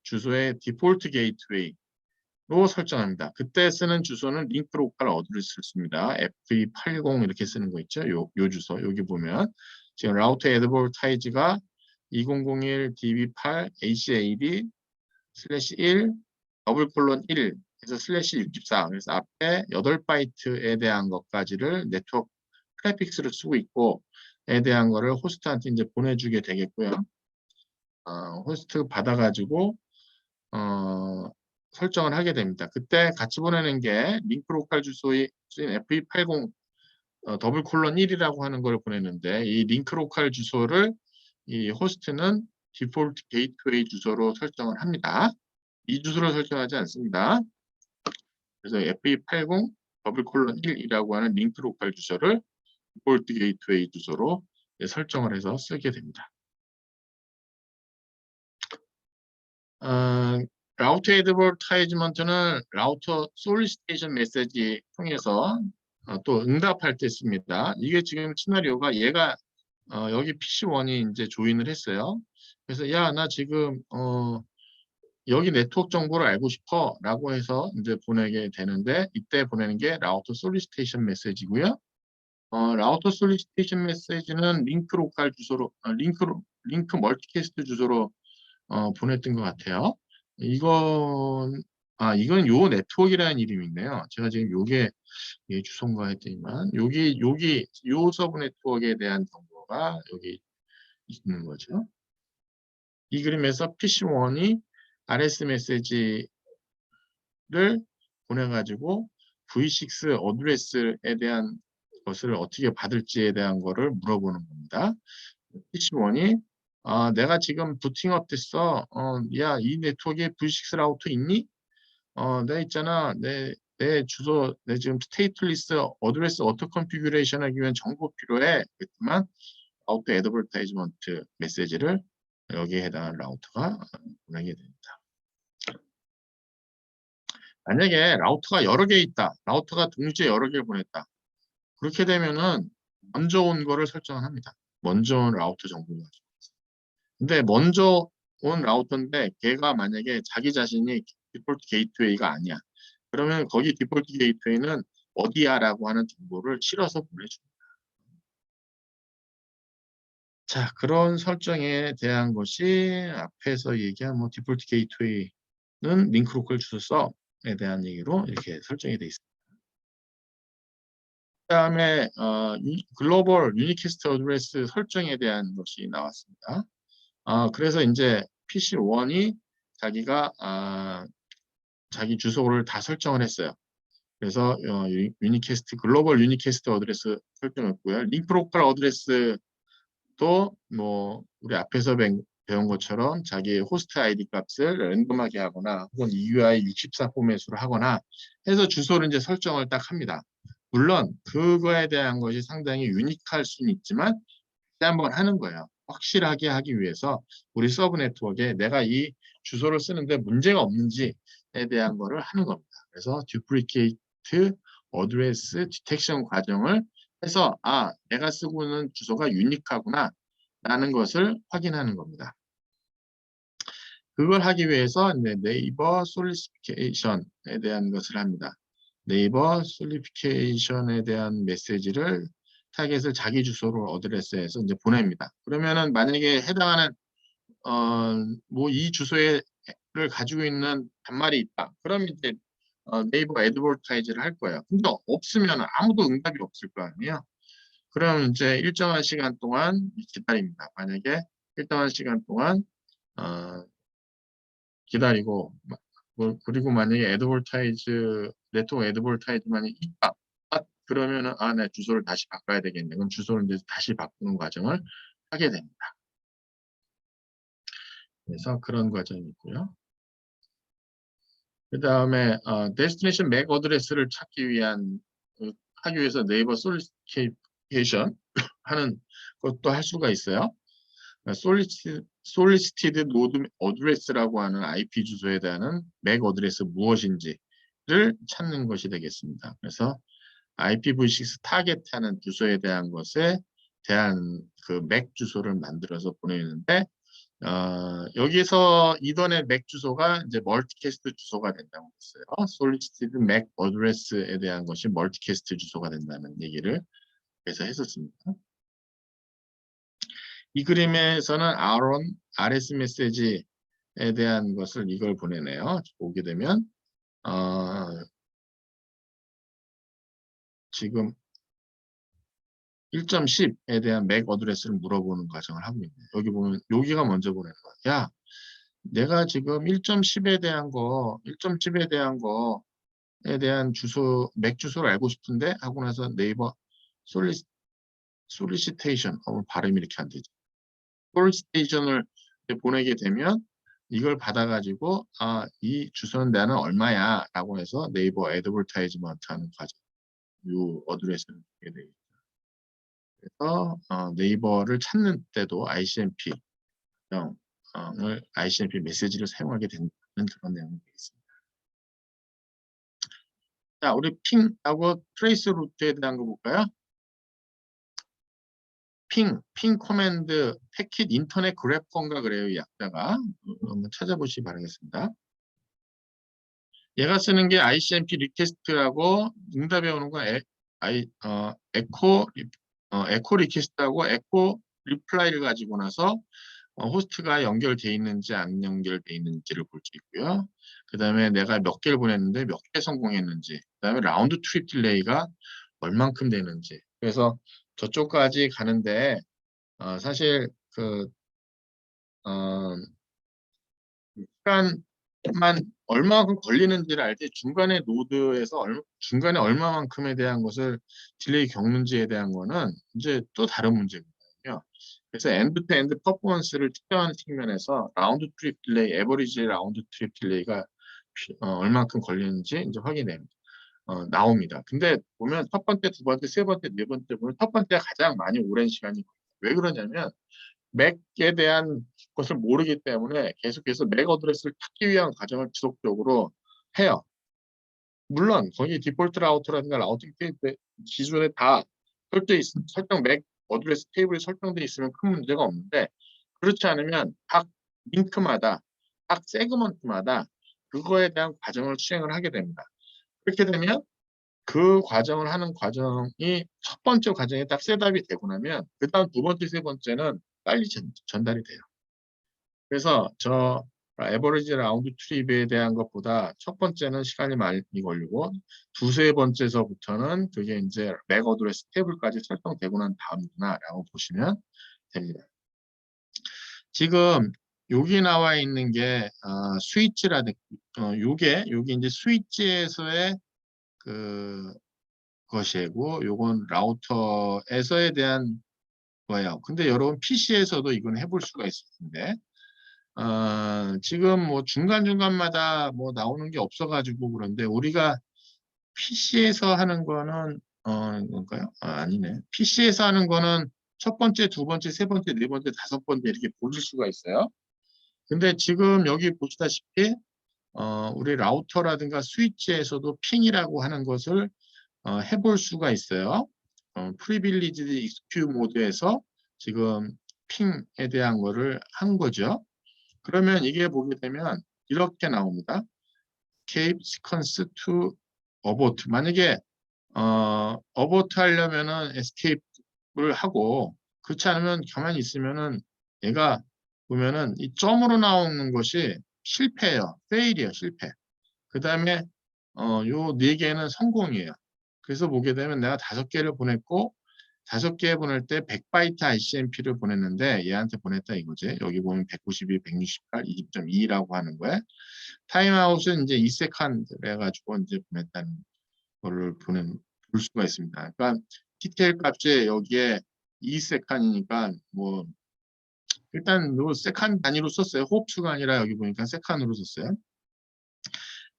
주소의 디폴트 게이트웨이로 설정합니다. 그때 쓰는 주소는 링크 로컬 어드레스를 씁니다. F280 이렇게 쓰는 거 있죠. 요 주소 여기 보면 지금 라우터 애드버타이즈가 2001 db8 acad /1 더블:1 해서 /64 그래서 앞에 8바이트에 대한 것까지를 네트워크 프레픽스를 쓰고 있고 에 대한 거를 호스트한테 이제 보내주게 되겠고요. 호스트 받아가지고 설정을 하게 됩니다. 그때 같이 보내는 게 링크 로컬 주소인 FE80 더블 콜론 1이라고 하는 걸 보내는데 이 링크 로컬 주소를 이 호스트는 디폴트 게이트웨이 주소로 설정을 합니다. 이 주소를 설정하지 않습니다. 그래서 FE80 더블 콜론 1이라고 하는 링크 로컬 주소를 디폴트 게이트웨이 주소로 설정을 해서 쓰게 됩니다. 라우터 애드버타이즈먼트는 라우터 솔리시테이션 메시지 통해서 또 응답할 때 씁니다. 이게 지금 시나리오가 얘가 여기 PC1이 이제 조인을 했어요. 그래서 야, 나 지금 여기 네트워크 정보를 알고 싶어 라고 해서 이제 보내게 되는데 이때 보내는 게 라우터 솔리시테이션 메시지고요. 라우터 솔리시테이션 메시지는 링크 로컬 주소로 링크 멀티캐스트 주소로 보냈던 것 같아요. 이건 요 네트워크라는 이름이 있네요. 제가 지금 요게 주소인가 했더니만 여기 요 서브 네트워크에 대한 정보가 여기 있는 거죠. 이 그림에서 PC1이 RS 메시지를 보내가지고 V6 어드레스에 대한 것을 어떻게 받을지에 대한 거를 물어보는 겁니다. PC1이 내가 지금 부팅업 됐어. 야, 이 네트워크에 V6 라우터 있니? 내가 있잖아. 내 주소, 내 지금 스테이트리스 어드레스 오토 컨피규레이션 하기 위한 정보 필요해. 그랬지만 라우터 애드버타이즈먼트 메시지를 여기에 해당하는 라우터가 보내게 됩니다. 만약에 라우터가 여러 개 있다. 라우터가 동시에 여러 개를 보냈다. 그렇게 되면은 먼저 온 거를 설정을 합니다. 먼저 온 라우터 정보가. 근데 먼저 온 라우터인데 걔가 만약에 자기 자신이 디폴트 게이트웨이가 아니야. 그러면 거기 디폴트 게이트웨이는 어디야 라고 하는 정보를 실어서 보내줍니다. 자, 그런 설정에 대한 것이 앞에서 얘기한 뭐 디폴트 게이트웨이는 링크 로컬 주소 써에 대한 얘기로 이렇게 설정이 되어 있습니다. 그다음에 글로벌 유니캐스트 어드레스 설정에 대한 것이 나왔습니다. 그래서 이제 PC1이 자기가 자기 주소를 다 설정을 했어요. 그래서 유니캐스트 글로벌 유니캐스트 어드레스 설정했고요. 링크 로컬 어드레스도 뭐 우리 앞에서 배운 것처럼 자기 호스트 아이디 값을 랜덤하게 하거나 혹은 EUI 64 포맷으로 하거나 해서 주소를 이제 설정을 딱 합니다. 물론 그거에 대한 것이 상당히 유니크할 수는 있지만 한번 하는 거예요. 확실하게 하기 위해서 우리 서브 네트워크에 내가 이 주소를 쓰는데 문제가 없는지에 대한 거를 하는 겁니다. 그래서 듀플리케이트 어드레스 디텍션 과정을 해서 내가 쓰고 있는 주소가 유니크하구나 라는 것을 확인하는 겁니다. 그걸 하기 위해서 네이버 솔리시피케이션에 대한 것을 합니다. 네이버 솔리피케이션에 대한 메시지를 타겟을 자기 주소로 어드레스해서 이제 보냅니다. 그러면은 만약에 해당하는 뭐 이 주소를 가지고 있는 단말이 있다. 그럼 이제 네이버 애드버타이즈를 할 거예요. 근데 없으면 아무도 응답이 없을 거 아니에요. 그럼 이제 일정한 시간 동안 기다립니다. 만약에 일정한 시간 동안 기다리고 그리고 만약에 네트워크 애드버타이즈만이 있다. 그러면은 내 주소를 다시 바꿔야 되겠네. 그럼 주소를 이제 다시 바꾸는 과정을 하게 됩니다. 그래서 그런 과정이 있고요. 그 다음에 데스티네이션 맥 어드레스를 찾기 위한 하기 위해서 네이버 솔리시테이션 하는 것도 할 수가 있어요. 솔리시티드 노드 어드레스라고 하는 IP 주소에 대한 맥 어드레스 무엇인지를 찾는 것이 되겠습니다. 그래서 IPv6 타겟하는 주소에 대한 것에 대한 그 맥 주소를 만들어서 보내는데 여기서 이번에 맥 주소가 이제 멀티캐스트 주소가 된다고 했어요. 솔리시티드 맥 어드레스에 대한 것이 멀티캐스트 주소가 된다는 얘기를 그래서 했었습니다. 이 그림에서는 RS 메시지에 대한 것을 이걸 보내네요. 보게 되면 지금 1.10에 대한 맥 어드레스를 물어보는 과정을 하고 있네요. 여기 보면 여기가 먼저 보내는 거야. 야, 내가 지금 1.10에 대한 거, 1.10에 대한 거에 대한 주소, 맥 주소를 알고 싶은데 하고 나서 네이버 솔리시테이션, 발음이 이렇게 안 되죠. 솔리시테이션을 보내게 되면 이걸 받아가지고 이 주소는 나는 얼마야 라고 해서 네이버 애드버타이즈먼트 하는 과정, 이 어드레스를 주게 되겠죠. 그래서 네이버를 찾는 때도 ICMP ICMP 메시지를 사용하게 되는 그런 내용이 되겠습니다. 자, 우리 핑하고 트레이스 루트에 대한 거 볼까요? 핑 커맨드 패킷 인터넷 그래퍼인가 그래요, 이 약자가. 한번 찾아보시기 바라겠습니다. 얘가 쓰는 게 ICMP 리퀘스트라고 응답해 오는 거 에코 리퀘스트하고 에코 리플라이를 가지고 나서 호스트가 연결돼 있는지 안 연결돼 있는지를 볼 수 있고요. 그 다음에 내가 몇 개를 보냈는데 몇 개 성공했는지, 그 다음에 라운드 트립 딜레이가 얼만큼 되는지. 그래서 저쪽까지 가는데 사실 그 시간만 얼마만큼 걸리는지를 알 때 중간에 노드에서 중간에 얼마만큼에 대한 것을 딜레이 겪는지에 대한 거는 이제 또 다른 문제거든요. 그래서 엔드 투 엔드 퍼포먼스를 측정하는 측면에서 라운드 트립 딜레이, 에버리지 라운드 트립 딜레이가 얼마만큼 걸리는지 이제 확인됩니다. 나옵니다. 근데 보면 첫 번째, 두 번째, 세 번째, 네 번째 보면 첫 번째가 가장 많이 오랜 시간이 걸려요. 왜 그러냐면 맥에 대한 것을 모르기 때문에 계속해서 맥 어드레스를 찾기 위한 과정을 지속적으로 해요. 물론 거기 디폴트 라우터라든가 라우팅 테이블 기존에 다 설정 맥 어드레스 테이블이 설정되어 있으면 큰 문제가 없는데 그렇지 않으면 각 링크마다 각 세그먼트마다 그거에 대한 과정을 수행을 하게 됩니다. 그렇게 되면 그 과정을 하는 과정이 첫 번째 과정에 딱 셋업이 되고 나면 그 다음 두 번째, 세 번째는 빨리 전달이 돼요. 그래서 저 에버리지 라운드 트립에 대한 것보다 첫 번째는 시간이 많이 걸리고 두세 번째서부터는 그게 이제 맥 어드레스 테이블까지 설정되고 난 다음이구나라고 보시면 됩니다. 지금 여기 나와 있는 게 스위치라든가 요게 이제 스위치에서의 그 것이고 요건 라우터에서에 대한 거예요. 근데 여러분 PC에서도 이건 해볼 수가 있을 텐데 지금 뭐 중간중간마다 뭐 나오는 게 없어가지고 그런데 우리가 PC에서 하는 거는 뭔가요? 아니네. PC에서 하는 거는 첫 번째, 두 번째, 세 번째, 네 번째, 다섯 번째 이렇게 보실 수가 있어요. 근데 지금 여기 보시다시피 우리 라우터라든가 스위치에서도 핑이라고 하는 것을 해볼 수가 있어요. 프리빌리지드 익스큐 모드에서 지금 핑에 대한 거를 한 거죠. 그러면 이게 보게 되면 이렇게 나옵니다. Escape sequence to abort. 만약에 abort 하려면은 escape를 하고 그렇지 않으면 가만히 있으면은 얘가 보면은 이 점으로 나오는 것이 실패예요. fail이에요. 실패. 그 다음에 요 네 개는 성공이에요. 그래서 보게 되면 내가 5개를 보냈고 5개 보낼 때 100바이트 ICMP를 보냈는데 얘한테 보냈다 이거지. 여기 보면 192, 168, 20.2라고 하는 거에 타임아웃은 이제 2세컨드 해가지고 이제 보냈다는 거를 볼 수가 있습니다. 그러니까 디테일 값이 여기에 2세컨이니까 뭐 일단 요 세컨 단위로 썼어요. 호흡수가 아니라 여기 보니까 세컨으로 썼어요.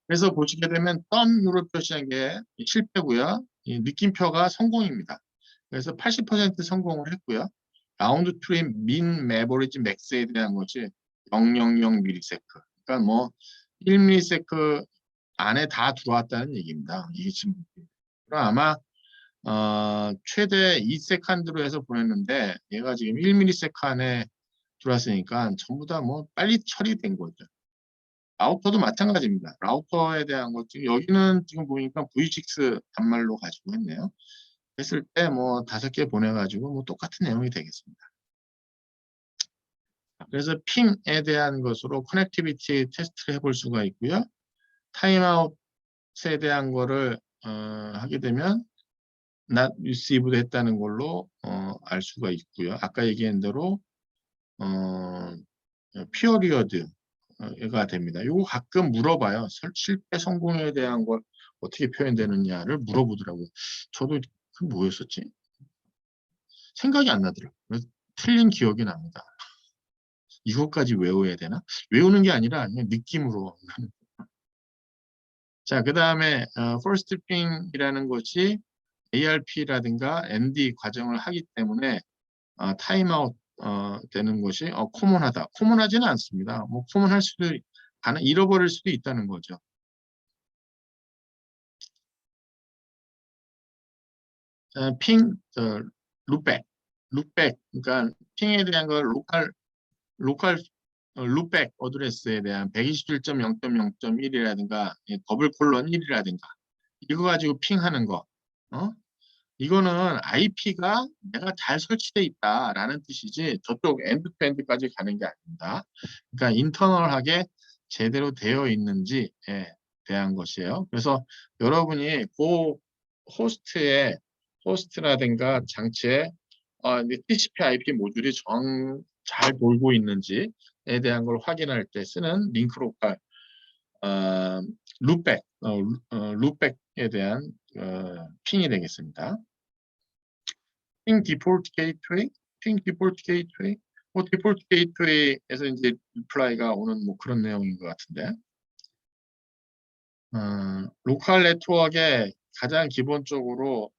그래서 보시게 되면 덤으로 표시한 게 실패고요. 이 느낌표가 성공입니다. 그래서 80% 성공을 했고요. 라운드 트립 민 메버리지 맥스에 대한 것이 000 미리세크. 그러니까 뭐 1미리세크 안에 다 들어왔다는 얘기입니다. 이게 지금 그럼 아마 최대 2세컨드로 해서 보냈는데 얘가 지금 1미리세크 안에 들어왔으니까 전부 다 뭐 빨리 처리된 거죠. 라우터도 마찬가지입니다. 라우터에 대한 것 지금 여기는 지금 보니까 V6 단말로 가지고 했네요. 했을 때 뭐 5개 보내가지고 뭐 똑같은 내용이 되겠습니다. 그래서 핑에 대한 것으로 커넥티비티 테스트를 해볼 수가 있고요. 타임아웃에 대한 거를 하게 되면 not received 했다는 걸로 알 수가 있고요. 아까 얘기한 대로 period가 됩니다. 이거 가끔 물어봐요. 실패 성공에 대한 걸 어떻게 표현되느냐를 물어보더라고요. 저도 그 뭐였었지? 생각이 안 나더라고요. 틀린 기억이 납니다. 이것까지 외워야 되나? 외우는 게 아니라 그냥 느낌으로. 자, 그 다음에 first thing이라는 것이 ARP라든가 MD 과정을 하기 때문에 타임아웃 되는 것이 코먼하다. 코먼하지는 않습니다. 뭐 코먼할 수도 잃어버릴 수도 있다는 거죠. 핑, 룩백, 그러니까 핑에 대한 걸 로컬 룩백 어드레스에 대한 127.0.0.1이라든가 더블 콜론 1이라든가 이거 가지고 핑하는 거. 이거는 IP가 내가 잘 설치돼 있다라는 뜻이지 저쪽 엔드-투-엔드까지 가는 게 아닙니다. 그러니까 인터널하게 제대로 되어 있는지에 대한 것이에요. 그래서 여러분이 그 호스트라든가 장치에 TCP IP 모듈이 잘 돌고 있는지에 대한 걸 확인할 때 쓰는 링크 로컬 룩백에 대한 핑이 되겠습니다. 핑 디폴트 게이트웨이, 뭐 디폴트 게이트웨이에서 이제 리플라이가 오는 뭐 그런 내용인 것 같은데, 로컬 네트워크에 가장 기본적으로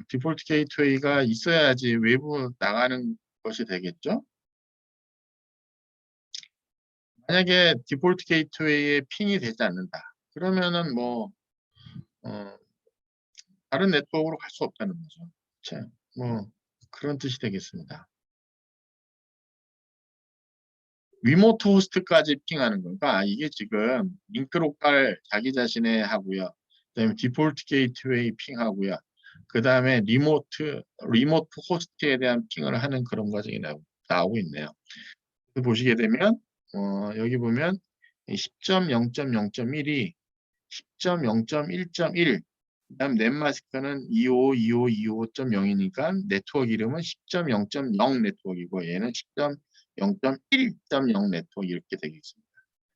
디폴트 게이트웨이가 있어야지 외부 나가는 것이 되겠죠. 만약에 디폴트 게이트웨이에 핑이 되지 않는다. 그러면은 뭐 다른 네트워크로 갈 수 없다는 거죠. 자, 뭐 그런 뜻이 되겠습니다. 리모트 호스트까지 핑하는 거니까 이게 지금 링크 로컬 자기 자신의 하고요. 그다음에 디폴트 게이트웨이 핑하고요. 그다음에 리모트 호스트에 대한 핑을 하는 그런 과정이 나오고 있네요. 보시게 되면 여기 보면 10.0.0.1이 10.0.1.1 그다음 넷마스크는 25.25.0이니까 네트워크 이름은 10.0.0 네트워크이고 얘는 10.0.1.0 네트워크 이렇게 되겠습니다.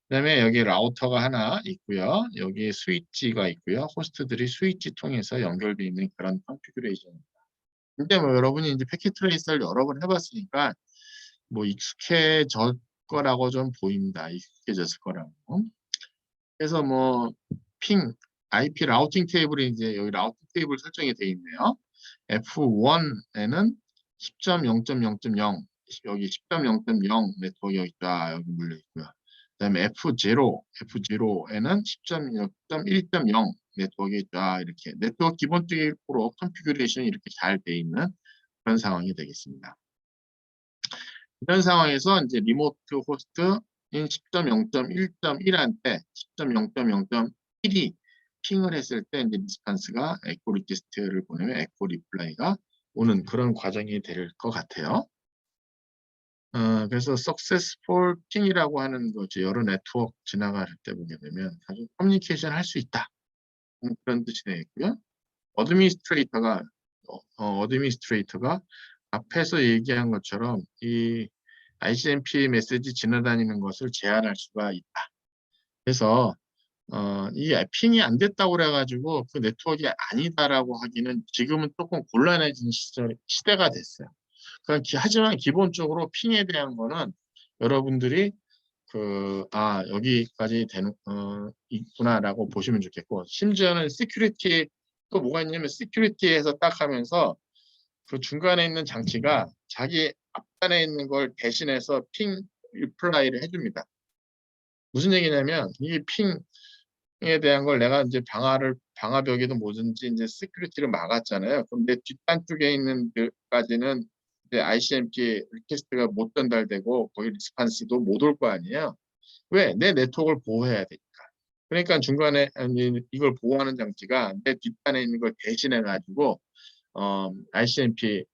그다음에 여기 라우터가 하나 있고요. 여기 스위치가 있고요. 호스트들이 스위치 통해서 연결되어 있는 그런 컨피규레이션입니다. 근데 뭐 여러분이 이제 패킷 트레이서를 여러 번 해봤으니까 뭐 익숙해질 거라고 좀 보입니다. 익숙해졌을 거라고. 그래서 뭐 핑, IP 라우팅 테이블이 이제 여기 라우팅 테이블 설정이 되어 있네요. F1에는 10.0.0.0 여기 10.0.0 네트워크 여기 있다 여기 물려 있고요. 그다음에 F0에는 10.0.1.0 네트워크 있다 이렇게 네트워크 기본적으로 컨피규레이션이 이렇게 잘 되어 있는 그런 상황이 되겠습니다. 이런 상황에서 이제 리모트 호스트인 10.0.1.1한테 10.0.0.1이 핑을 했을 때 이제 리스판스가 에코 리퀘스트를 보내면 에코 리플라이가 오는 그런 과정이 될 것 같아요. 그래서 successful 핑이라고 하는 거지 여러 네트워크 지나갈 때 보게 되면 아주 커뮤니케이션 할 수 있다 그런 뜻이 되겠고요. 어드미니스트레이터가 앞에서 얘기한 것처럼 이 ICMP 메시지 지나다니는 것을 제한할 수가 있다. 그래서 이 핑이 안 됐다고 그래가지고 그 네트워크가 아니다라고 하기는 지금은 조금 곤란해진 시대가 됐어요. 하지만 기본적으로 핑에 대한 거는 여러분들이 여기까지 있구나라고 보시면 좋겠고, 심지어는 시큐리티, 또 뭐가 있냐면 시큐리티에서 딱 하면서 그 중간에 있는 장치가 자기 앞단에 있는 걸 대신해서 핑 리플라이를 해줍니다. 무슨 얘기냐면 이 핑에 대한 걸 내가 이제 방화벽에도 뭐든지 이제 시큐리티를 막았잖아요. 그럼 내 뒷단 쪽에 있는 데까지는 이제 ICMP 리퀘스트가 못 전달되고 거기 리스판스도 못 올 거 아니에요. 왜? 내 네트워크를 보호해야 되니까. 그러니까 중간에 이걸 보호하는 장치가 내 뒷단에 있는 걸 대신해 가지고 ICMP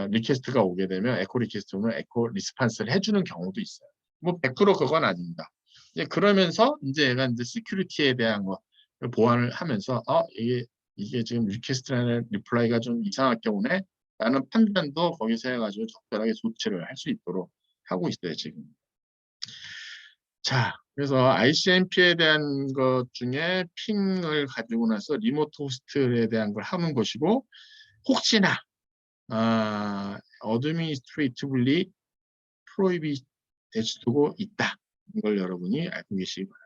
리퀘스트가 오게 되면 에코 리퀘스트 오면 에코 리스판스를 해주는 경우도 있어요. 뭐 100% 그건 아닙니다. 이제 그러면서 이제 얘가 이제 시큐리티에 대한 거 보완을 하면서 이게 이게 지금 리퀘스트라는 리플라이가 좀 이상하게 오네? 라는 판단도 거기서 해가지고 적절하게 조치를 할 수 있도록 하고 있어요, 지금. 자, 그래서 ICMP에 대한 것 중에 핑을 가지고 나서 리모트 호스트에 대한 걸 하는 것이고, 혹시나 administratively prohibit 될 수도 있다. 이걸 여러분이 알고 계시기 바랍니다.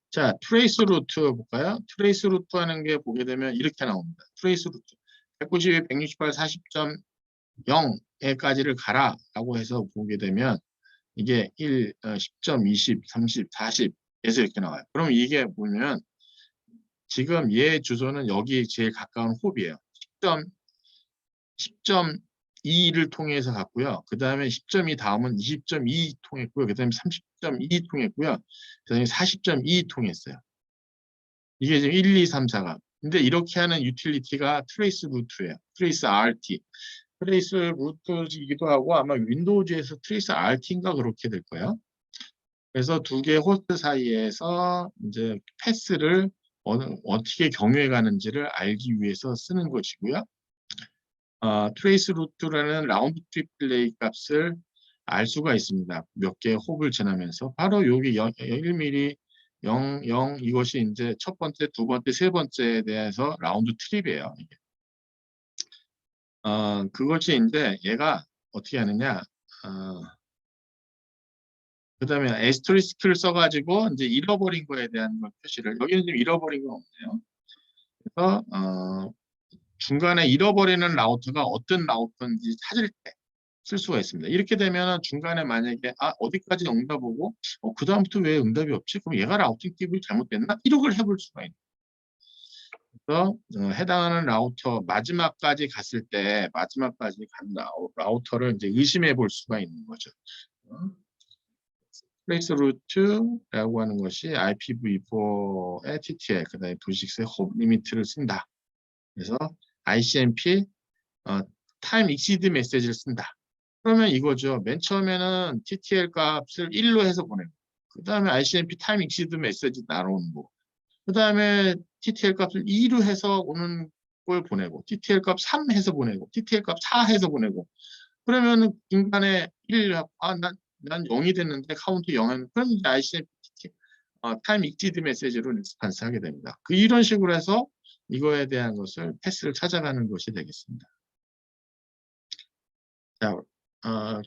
자, 트레이스 루트 볼까요? 트레이스 루트 하는 게 보게 되면 이렇게 나옵니다. 트레이스 루트 192, 168, 40.0에까지를 가라 라고 해서 보게 되면 이게 1, 10점, 20, 30, 40 에서 이렇게 나와요. 그럼 이게 보면 지금 얘 주소는 여기 제일 가까운 홉이에요. 10.2를 통해서 갔고요. 그 다음에 10.2 다음은 20.2 통했고요. 그 다음에 30.2 통했고요. 그 다음에 40.2 통했어요. 이게 지금 1, 2, 3, 4가. 근데 이렇게 하는 유틸리티가 트레이스 루트예요. 트레이스 RT. 트레이스 루트이기도 하고 아마 윈도우즈에서 트레이스 RT인가 그렇게 될 거예요. 그래서 두 개의 호스트 사이에서 이제 패스를 어떻게 경유해 가는지를 알기 위해서 쓰는 것이고요. 트레이스 루트라는 라운드 트립 딜레이 값을 알 수가 있습니다. 몇 개의 홉을 지나면서 바로 여기 1mm 0, 0 이것이 이제 첫 번째, 두 번째, 세 번째에 대해서 라운드 트립이에요. 그것이 이제 얘가 어떻게 하느냐? 그다음에 에스토리스크를 써가지고 이제 잃어버린 거에 대한 표시를 여기는 지금 잃어버린 건 없네요. 그래서 중간에 잃어버리는 라우터가 어떤 라우터인지 찾을 때 쓸 수가 있습니다. 이렇게 되면 중간에 만약에 어디까지 응답 오고 그 다음부터 왜 응답이 없지? 그럼 얘가 라우팅 팁이 잘못됐나? 이렇게 해볼 수가 있는. 그래서 해당하는 라우터 마지막까지 갔을 때 마지막까지 간 라우터를 이제 의심해 볼 수가 있는 거죠. 트레이스 루트라고 하는 것이 IPv4의 TTL, 그 다음에 V6의 홉 리미트를 쓴다. 그래서 ICMP 타임 익시드 메시지를 쓴다. 그러면 이거죠. 맨 처음에는 TTL 값을 1로 해서 보내고, 그 다음에 ICMP 타임 익시드 메시지 날아오는 거. 그 다음에 TTL 값을 2로 해서 오는 걸 보내고, TTL 값 3 해서 보내고, TTL 값 4 해서 보내고, 그러면은 중간에 1, 난 0이 됐는데 카운트 0은 그럼 이제 ICMP 타임 익시드 메시지로 리스판스 하게 됩니다. 이런 식으로 해서 이거에 대한 것을 패스를 찾아가는 것이 되겠습니다. 자,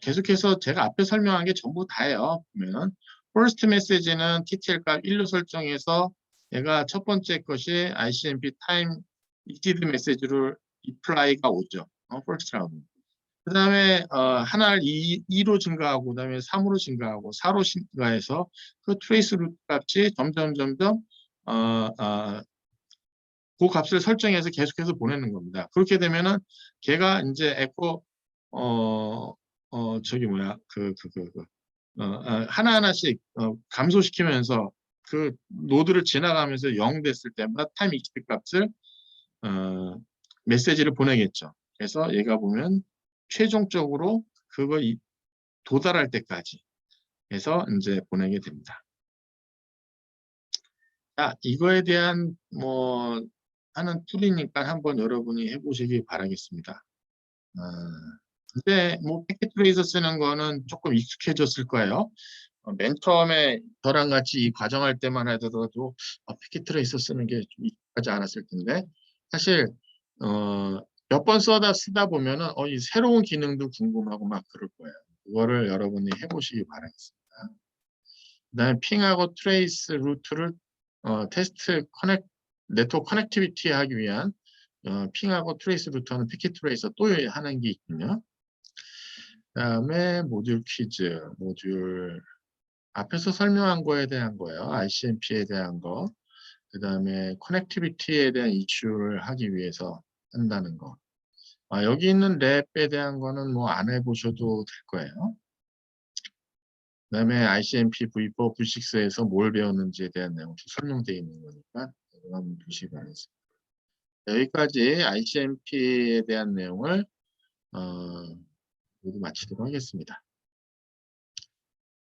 계속해서 제가 앞에 설명한 게 전부 다예요. 보면 first message는 TTL 값 1로 설정해서 얘가 첫 번째 것이 ICMP time exceed message로 reply가 오죠. first라고. 그 다음에 하나를 2로 증가하고 그 다음에 3으로 증가하고 4로 증가해서 그 트레이스 루트 값이 점점 그 값을 설정해서 계속해서 보내는 겁니다. 그렇게 되면은 걔가 이제 에코 저기 뭐야 하나하나씩 감소시키면서 그 노드를 지나가면서 0 됐을 때마다 타임 익스펙 값을 메시지를 보내겠죠. 그래서 얘가 보면 최종적으로 그거 도달할 때까지 해서 이제 보내게 됩니다. 자, 이거에 대한 하는 툴이니까 한번 여러분이 해보시기 바라겠습니다. 근데 패킷 트레이서 쓰는 거는 조금 익숙해졌을 거예요. 맨 처음에 저랑 같이 이 과정할 때만 하더라도 패킷 트레이서 쓰는 게 좀 익숙하지 않았을 텐데 사실 몇 번 쓰다 보면은 이 새로운 기능도 궁금하고 막 그럴 거예요. 그거를 여러분이 해보시기 바라겠습니다. 그다음에 핑하고 트레이스 루트를 테스트 네트워크 커넥티비티 하기 위한 핑하고 트레이스 루트하는 패킷 트레이서 또 하는 게 있군요. 그다음에 모듈 퀴즈, 모듈 앞에서 설명한 거에 대한 거예요. ICMP에 대한 거. 그다음에 커넥티비티에 대한 이슈를 하기 위해서 한다는 거. 여기 있는 랩에 대한 거는 안 해보셔도 될 거예요. 그다음에 ICMP V4, V6에서 뭘 배웠는지에 대한 내용 설명되어 있는 거니까 한번 보시기 바라겠습니다. 여기까지 ICMP에 대한 내용을 모두 마치도록 하겠습니다.